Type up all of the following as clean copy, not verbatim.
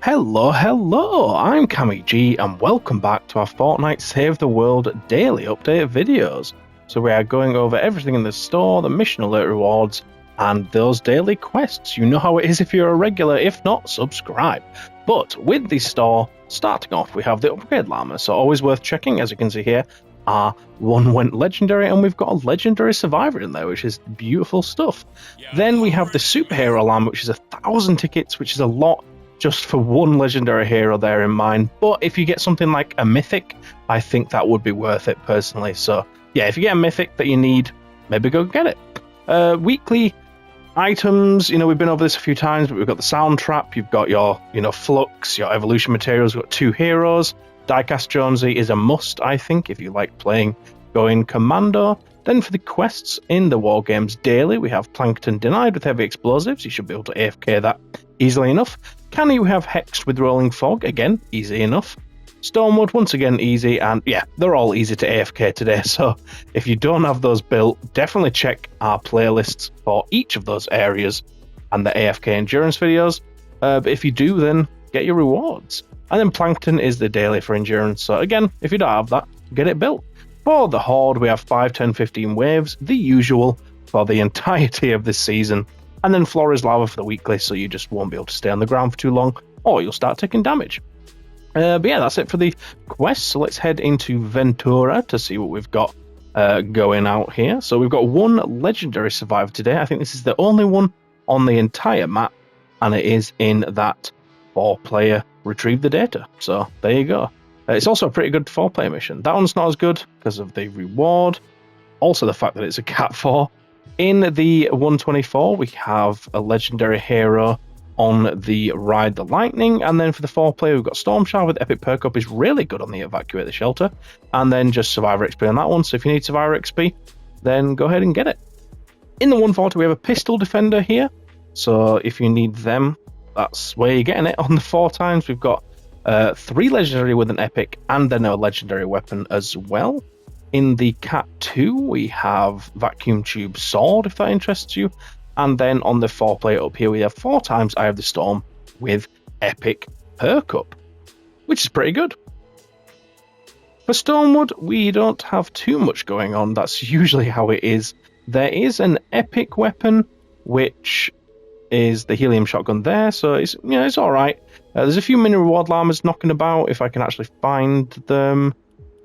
Hello, I'm CammyG and welcome back to our Fortnite Save the World daily update videos. So we are going over everything in the store, the mission alert rewards, and those daily quests. You know how it is if you're a regular, if not, subscribe. But with the store, starting off, we have the upgrade llama, so always worth checking. As you can see here, our one went legendary, and we've got a legendary survivor in there, which is beautiful stuff. Then we have the superhero llama, which is 1,000 tickets, which is a lot just for one legendary hero there in mind. But if you get something like a mythic, I think that would be worth it personally. So yeah, if you get a mythic that you need, maybe go get it. Weekly items, we've been over this a few times, but we've got the sound trap, you've got your, flux, your evolution materials, we've got 2 heroes. Diecast Jonesy is a must, I think, if you like going commando. Then for the quests in the War Games Daily, we have Plankton denied with heavy explosives. You should be able to AFK that easily enough. Canny, we have Hexed with rolling fog. Again, easy enough. Stormwood, once again, easy. And yeah, they're all easy to AFK today. So if you don't have those built, definitely check our playlists for each of those areas and the AFK endurance videos. But if you do, then get your rewards. And then Plankton is the daily for endurance. So again, if you don't have that, get it built. For the Horde, we have 5, 10, 15 waves, the usual for the entirety of this season. And then Flora's Lava for the weekly, so you just won't be able to stay on the ground for too long, or you'll start taking damage. But yeah, that's it for the quests. So let's head into Ventura to see what we've got going out here. So we've got one legendary survivor today. I think this is the only one on the entire map, and it is in that 4-player retrieve the data. So there you go. It's also a pretty good 4-player mission. That one's not as good because of the reward. Also the fact that it's a Cat 4. In the 124, we have a legendary hero on the Ride the Lightning. And then for the 4-player, we've got Storm Shower with Epic Perk Up is really good on the Evacuate the Shelter. And then just Survivor XP on that one. So if you need Survivor XP, then go ahead and get it. In the 140, we have a Pistol Defender here. So if you need them, that's where you're getting it on the 4 times. We've got 3 legendary with an epic and then a legendary weapon as well. In the Cat 2, we have Vacuum Tube Sword, if that interests you. And then on the 4-player up here, we have 4 times Eye of the Storm with epic perk up, which is pretty good. For Stormwood, we don't have too much going on. That's usually how it is. There is an epic weapon, which is the helium shotgun there, so it's all right. There's a few mini reward llamas knocking about if I can actually find them.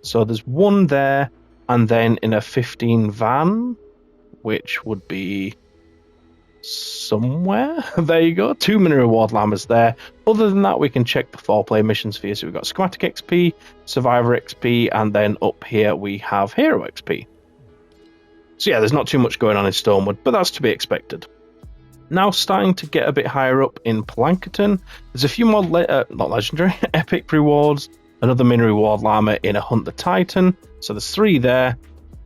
So there's one there, and then in a 15 van, which would be somewhere. There you go, 2 mini reward llamas there. Other than that, we can check the 4-player missions for you. So we've got Schematic XP, Survivor XP, and then up here we have Hero XP. So yeah, there's not too much going on in Stormwood, but that's to be expected. Now starting to get a bit higher up in Plankton, there's a few more, not legendary, epic rewards, another mini reward llama in a Hunt the Titan, so there's 3 there.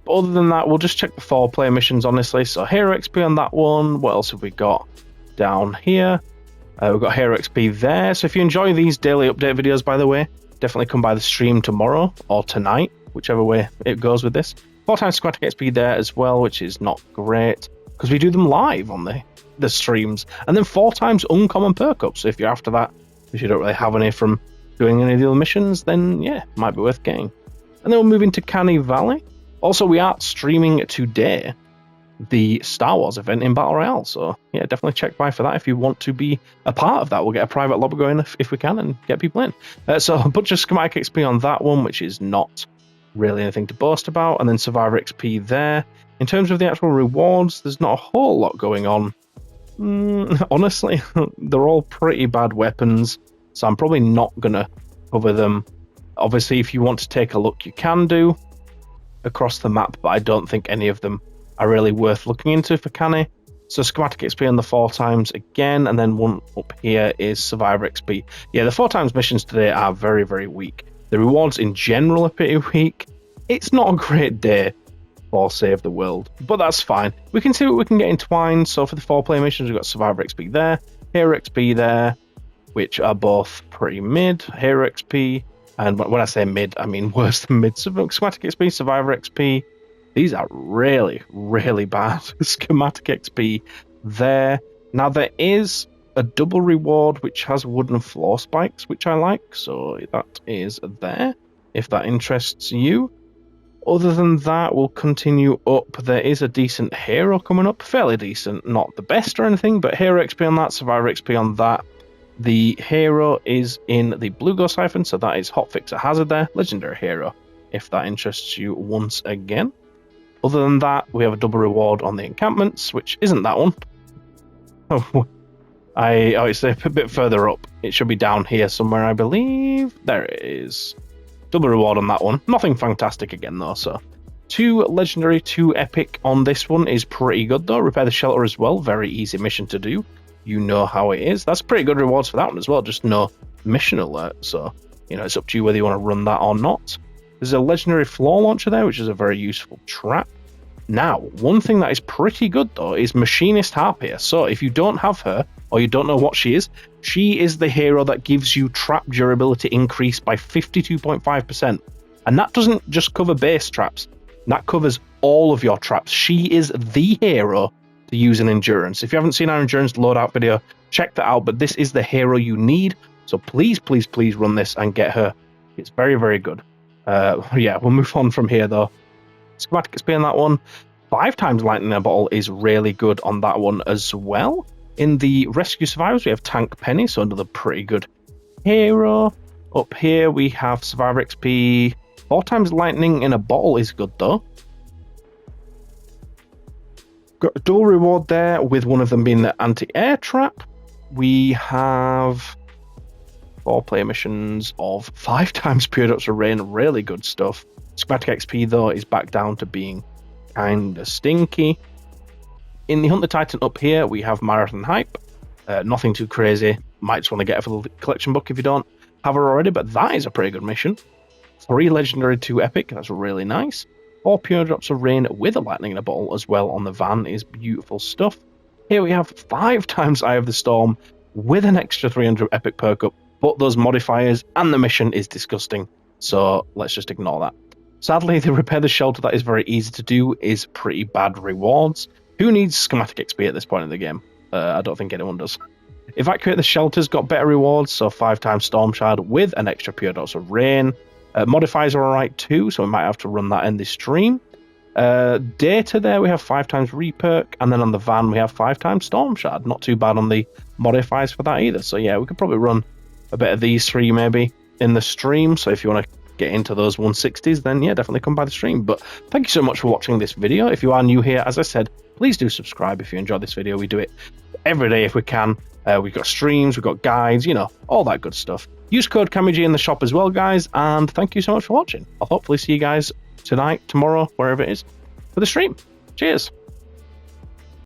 But other than that, we'll just check the 4-player missions, honestly. So Hero XP on that one. What else have we got down here? We've got Hero XP there. So if you enjoy these daily update videos, by the way, definitely come by the stream tomorrow or tonight, whichever way it goes with this. 4 times Schematic XP there as well, which is not great, because we do them live on the streams, and then 4 times uncommon perk up. So if you're after that, if you don't really have any from doing any of the other missions, then yeah, might be worth getting. And then we'll move into Canny Valley. Also, we are streaming today the Star Wars event in Battle Royale, so yeah, definitely check by for that if you want to be a part of that. We'll get a private lobby going if we can and get people in. So a bunch of Schematic XP on that one, which is not really anything to boast about, and then Survivor XP there. In terms of the actual rewards, there's not a whole lot going on. Honestly, they're all pretty bad weapons, so I'm probably not gonna cover them. Obviously, if you want to take a look, you can do across the map, but I don't think any of them are really worth looking into for Canny. So Schematic XP on the 4 times again, and then one up here is Survivor XP. Yeah, the 4 times missions today are very, very weak. The rewards in general are pretty weak. It's not a great day for Save the World, but that's fine. We can see what we can get entwined. So for the 4-player missions, we've got Survivor XP there, Hero XP there, which are both pretty mid. Hero XP, and when I say mid, I mean worse than mid. Schematic XP, Survivor XP, these are really, really bad. Schematic XP there. Now there is a double reward which has wooden floor spikes, which I like, so that is there, if that interests you. Other than that, we'll continue up. There is a decent hero coming up, fairly decent, not the best or anything, but hero XP on that, survivor XP on that. The hero is in the Blue Ghost Siphon, so that is Hotfix at Hazard there, legendary hero, if that interests you once again. Other than that, we have a double reward on the encampments, which isn't that one. Oh, it's a bit further up. It should be down here somewhere, I believe. There it is. Double reward on that one. Nothing fantastic again, though, so. 2 legendary, 2 epic on this one is pretty good, though. Repair the shelter as well. Very easy mission to do. You know how it is. That's pretty good rewards for that one as well. Just no mission alert, so, you know, it's up to you whether you want to run that or not. There's a legendary floor launcher there, which is a very useful trap. Now, one thing that is pretty good, though, is Machinist Harper. So if you don't have her, or you don't know what she is the hero that gives you trap durability increase by 52.5%. And that doesn't just cover base traps. That covers all of your traps. She is the hero to use in Endurance. If you haven't seen our Endurance Loadout video, check that out. But this is the hero you need. So please, please, please run this and get her. It's very, very good. Yeah, we'll move on from here, though. Schematic XP on that one. 5 times lightning in a bottle is really good on that one as well. In the Rescue Survivors, we have Tank Penny, so another pretty good hero. Up here, we have Survivor XP. 4 times lightning in a bottle is good, though. Got a dual reward there, with one of them being the anti-air trap. We have 4 player missions of 5 times Pure Drops of Rain, really good stuff. Schematic XP, though, is back down to being kind of stinky. In the Hunt the Titan up here, we have Marathon Hype. Nothing too crazy. Might just want to get her for the collection book if you don't have her already, but that is a pretty good mission. 3 legendary, 2 epic. That's really nice. 4 Pure Drops of Rain with a lightning in a bottle as well on the van is beautiful stuff. Here we have 5 times Eye of the Storm with an extra 300 epic perk up, but those modifiers and the mission is disgusting, so let's just ignore that. Sadly, the Repair the Shelter that is very easy to do is pretty bad rewards. Who needs Schematic XP at this point in the game? I don't think anyone does. Evacuate the Shelter's got better rewards, so 5 times Storm Shard with an extra Pure Drops of Rain. Modifiers are alright too, so we might have to run that in this stream. Data there, we have 5 times Reperk, and then on the van we have 5 times Storm Shard. Not too bad on the modifiers for that either, so yeah, we could probably run a bit of these 3 maybe in the stream, so if you want to get into those 160s, then yeah, definitely come by the stream. But thank you so much for watching this video. If you are new here, as I said, please do subscribe if you enjoyed this video. We do it every day if we can. We've got streams, we've got guides, you know, all that good stuff. Use code CammyG in the shop as well, guys, and thank you so much for watching. I'll hopefully see you guys tonight, tomorrow, wherever it is, for the stream. Cheers.